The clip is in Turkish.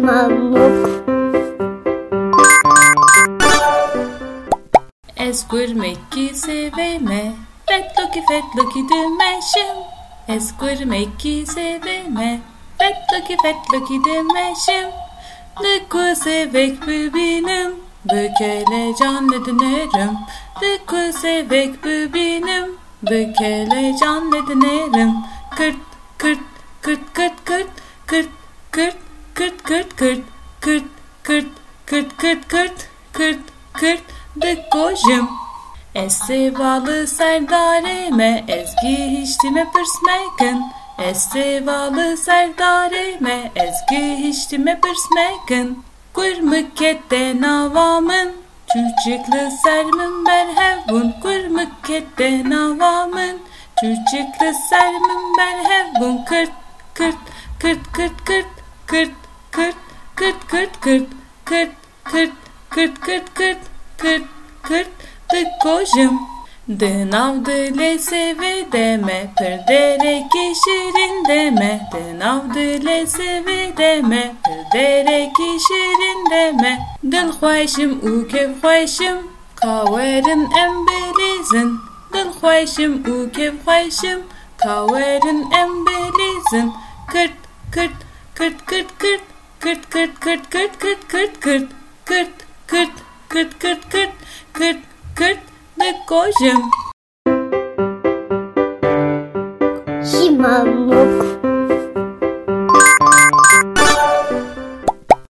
Mamuk. Es gurmeki seveme, fettluki dümeşim. Es gurmeki seveme, fettluki dümeşim. Lıkı sevek benim, bükele canlı dönerim. Lıkı sevek benim, bükele canlı dönerim. Kırt kırt kırt kırt kırt kırt kırt kırt kırt kırt kırt kırt kırt kırt kırt kırt kırt dıkojum. Es sevalı serdareme, ezgi hiçtime pırsmekın. Es sevalı serdareme, ezgi hiçtime pırsmekın. Kurmukette navamın, çocuklu sermin berhevun. Kurmukette navamın, çocuklu sermin berhevun. Kırt kırt kırt kırt kırt kırt kırt kırt kırt kırt kırt kırt kırt kırt kırt kırt kırt dıkojum. Dınav dile seve deme, pırdere kişirin deme. Dınav dile seve deme, pırdere kişirin deme. Dil xweşim û kev xweşim, kawerin em belîzin. Dil xweşim û kev xweşim, kawerin em belîzin. Kırt kırt kırt kırt kırt kırt kırt kırt kırt kırt kırt kırt kırt kırt kırt kırt kırt kırt kırt dıkojum. Mamuk.